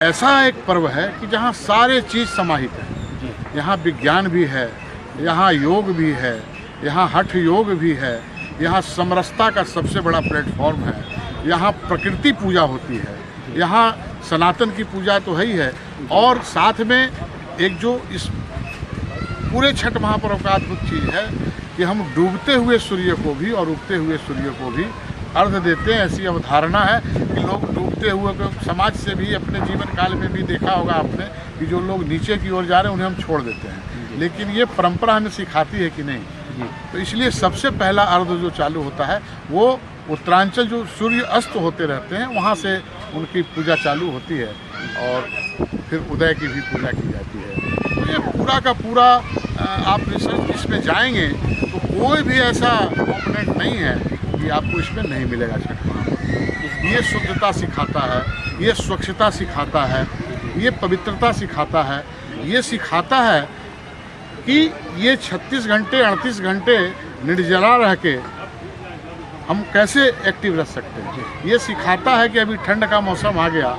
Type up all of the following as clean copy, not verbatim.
ऐसा एक पर्व है कि जहाँ सारे चीज़ समाहित है। यहाँ विज्ञान भी है, यहाँ योग भी है, यहाँ हठ योग भी है, यहाँ समरसता का सबसे बड़ा प्लेटफॉर्म है, यहाँ प्रकृति पूजा होती है, यहाँ सनातन की पूजा तो है ही है, और साथ में एक जो इस पूरे छठ महापर्व का अद्भुत चीज़ है कि हम डूबते हुए सूर्य को भी और उगते हुए सूर्य को भी अर्घ देते हैं। ऐसी अवधारणा है कि लोग डूबते हुए को समाज से भी अपने जीवन काल में भी देखा होगा आपने कि जो लोग नीचे की ओर जा रहे हैं उन्हें हम छोड़ देते हैं, लेकिन ये परंपरा हमें सिखाती है कि नहीं। तो इसलिए सबसे पहला अर्घ जो चालू होता है वो उत्तरांचल जो सूर्य अस्त होते रहते हैं वहाँ से उनकी पूजा चालू होती है और फिर उदय की भी पूजा की जाती है। तो ये पूरा का पूरा आप रिसर्च इसमें जाएंगे तो कोई भी ऐसा कॉम्पोनेंट नहीं है कि आपको इसमें नहीं मिलेगा। छठ महापर्व ये शुद्धता सिखाता है, ये स्वच्छता सिखाता है, ये पवित्रता सिखाता है, ये सिखाता है कि ये 36 घंटे 38 घंटे निर्जला रह के हम कैसे एक्टिव रह सकते हैं। ये सिखाता है कि अभी ठंड का मौसम आ गया,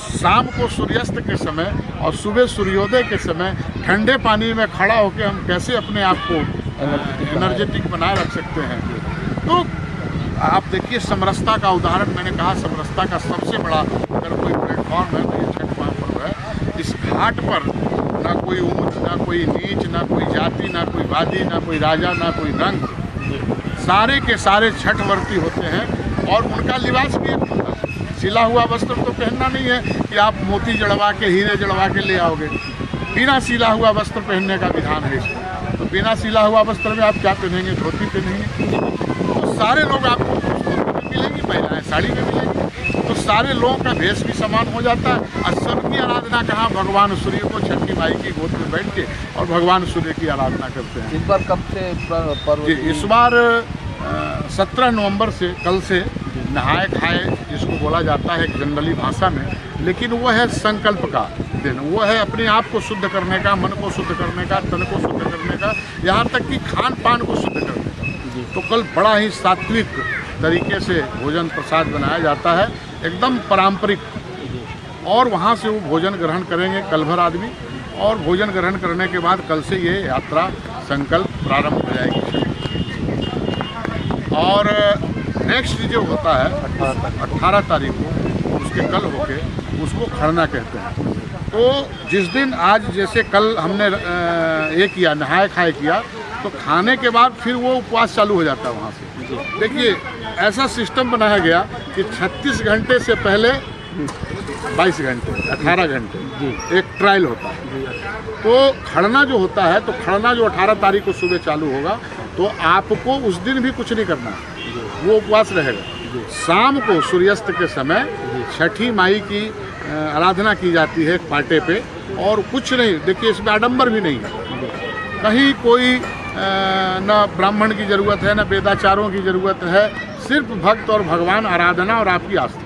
शाम को सूर्यास्त के समय और सुबह सूर्योदय के समय ठंडे पानी में खड़ा होकर हम कैसे अपने आप को एनर्जेटिक बनाए रख सकते हैं। तो आप देखिए समरसता का उदाहरण, मैंने कहा समरसता का सबसे बड़ा अगर कोई प्लेटफॉर्म है तो ये छठ महापर्व है। इस घाट पर ना कोई ऊंच, ना कोई नीच, ना कोई जाति, ना कोई वादी, ना कोई राजा, ना कोई रंग, सारे के सारे छठवर्ती होते हैं और उनका लिबास भी एक सिला हुआ वस्त्र तो पहनना नहीं है कि आप मोती जड़वा के हीरे जड़वा के ले आओगे। बिना सिला हुआ वस्त्र पहनने का विधान है इसमें। तो बिना सिला हुआ वस्त्र में आप क्या पहनेंगे? धोती पहनेंगे। तो सारे लोग आपको धोती में मिलेंगी, महिलाएं साड़ी में मिलेंगी, तो सारे लोगों का भेष भी समान हो जाता है। और सबकी आराधना कहाँ? भगवान सूर्य को छठी माई की गोद में बैठ के और भगवान सूर्य की आराधना करते हैं। इस बार कब से पर्व? इस बार 17 नवंबर से, कल से नहाए खाए जिसको बोला जाता है जनरली भाषा में, लेकिन वो है संकल्प का दिन। वो है अपने आप को शुद्ध करने का, मन को शुद्ध करने का, तन को शुद्ध करने का, यहाँ तक कि खान पान को शुद्ध करने का। तो कल बड़ा ही सात्विक तरीके से भोजन प्रसाद बनाया जाता है, एकदम पारंपरिक, और वहाँ से वो भोजन ग्रहण करेंगे कल भर आदमी, और भोजन ग्रहण करने के बाद कल से ये यात्रा संकल्प प्रारंभ हो जाएगी। और नेक्स्ट जो होता है 18 तारीख को, उसके कल होके उसको खरना कहते हैं। तो जिस दिन आज जैसे कल हमने ये किया, नहाए खाए किया, तो खाने के बाद फिर वो उपवास चालू हो जाता है वहाँ से। देखिए ऐसा सिस्टम बनाया गया कि 36 घंटे से पहले 22 घंटे 18 घंटे एक ट्रायल होता है। तो खड़ना जो होता है, तो खड़ना जो 18 तारीख को सुबह चालू होगा, तो आपको उस दिन भी कुछ नहीं करना, वो उपवास रहेगा। शाम को सूर्यास्त के समय छठी माई की आराधना की जाती है पाटे पे, और कुछ नहीं। देखिए इसमें आडंबर भी नहीं है, कहीं कोई न ब्राह्मण की ज़रूरत है, न वेदाचारों की ज़रूरत है, सिर्फ भक्त और भगवान आराधना और आपकी आस्था।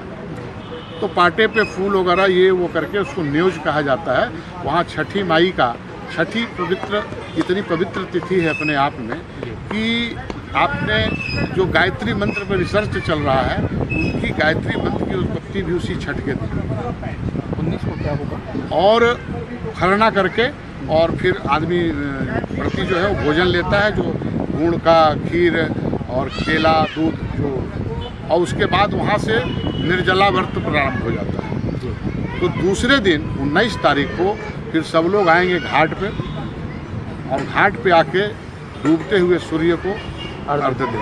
तो पाटे पे फूल वगैरह ये वो करके उसको न्योज कहा जाता है। वहाँ छठी माई का, छठी पवित्र, इतनी पवित्र तिथि है अपने आप में कि आपने जो गायत्री मंत्र पर रिसर्च चल रहा है, उनकी गायत्री मंत्र की उत्पत्ति भी उसी छठ के दिन 19 को क्या होगा। और खरना करके और फिर आदमी प्रति जो है वो भोजन लेता है, जो गुड़ का, खीर और केला, दूध जो, और उसके बाद वहाँ से निर्जला व्रत प्रारंभ हो जाता है। तो दूसरे दिन 19 तारीख को फिर सब लोग आएंगे घाट पे, और घाट पे आके डूबते हुए सूर्य को अर्घ देंगे।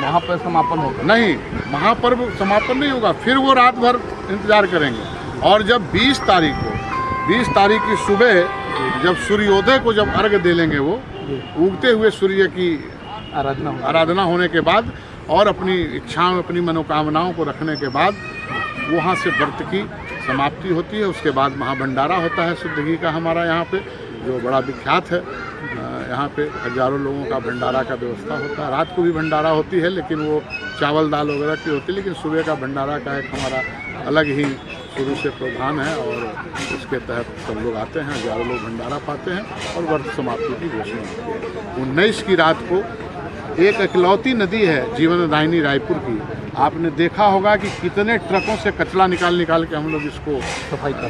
महापर्व समापन होगा? नहीं, महापर्व समापन नहीं होगा, फिर वो रात भर इंतजार करेंगे। और जब 20 तारीख की सुबह जब सूर्योदय को जब अर्घ दे लेंगे, वो उगते हुए सूर्य की आराधना होने के बाद और अपनी इच्छाओं, अपनी मनोकामनाओं को रखने के बाद वहाँ से व्रत की समाप्ति होती है। उसके बाद महाभंडारा होता है शुद्ध घी का हमारा यहाँ पे, जो बड़ा विख्यात है। यहाँ पे हजारों लोगों का भंडारा का व्यवस्था होता है। रात को भी भंडारा होती है, लेकिन वो चावल दाल वगैरह की होती है, लेकिन सुबह का भंडारा का एक हमारा अलग ही शुरू से प्रावधान है, और उसके तहत सब लोग आते हैं, हजारों लोग भंडारा पाते हैं और व्रत समाप्ति की घोषणा होती है। 19 की रात को एक इकलौती नदी है जीवनदायिनी रायपुर की। आपने देखा होगा कि कितने ट्रकों से कचरा निकाल के हम लोग इसको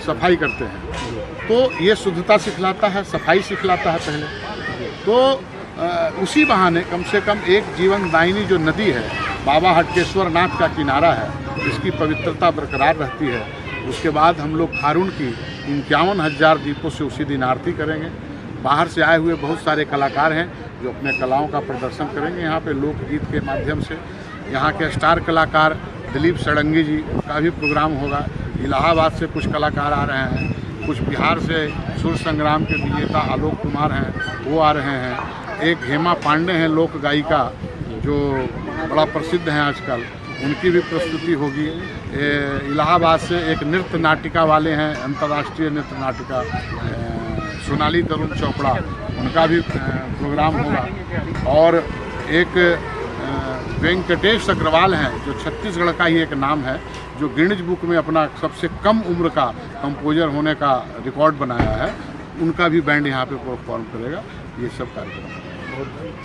सफाई करते हैं। तो ये शुद्धता सिखलाता है, सफाई सिखलाता है पहले। तो उसी बहाने कम से कम एक जीवनदायिनी जो नदी है, बाबा हटकेश्वर नाथ का किनारा है, इसकी पवित्रता बरकरार रहती है। उसके बाद हम लोग खारून की 51,000 दीपों से उसी दिन आरती करेंगे। बाहर से आए हुए बहुत सारे कलाकार हैं जो अपने कलाओं का प्रदर्शन करेंगे यहाँ पे लोकगीत के माध्यम से। यहाँ के स्टार कलाकार दिलीप सड़ंगी जी का भी प्रोग्राम होगा। इलाहाबाद से कुछ कलाकार आ रहे हैं, कुछ बिहार से सुर संग्राम के विजेता आलोक कुमार हैं, वो आ रहे हैं। एक हेमा पांडे हैं लोक गायिका जो बड़ा प्रसिद्ध हैं आजकल, उनकी भी प्रस्तुति होगी। इलाहाबाद से एक नृत्य नाटिका वाले हैं, अंतर्राष्ट्रीय नृत्य नाटिका सोनाली तरुण चोपड़ा, उनका भी प्रोग्राम होगा। और एक वेंकटेश अग्रवाल हैं जो छत्तीसगढ़ का ही एक नाम है, जो गिनीज बुक में अपना सबसे कम उम्र का कंपोजर होने का रिकॉर्ड बनाया है। उनका भी बैंड यहाँ पे परफॉर्म करेगा। ये सब कार्यक्रम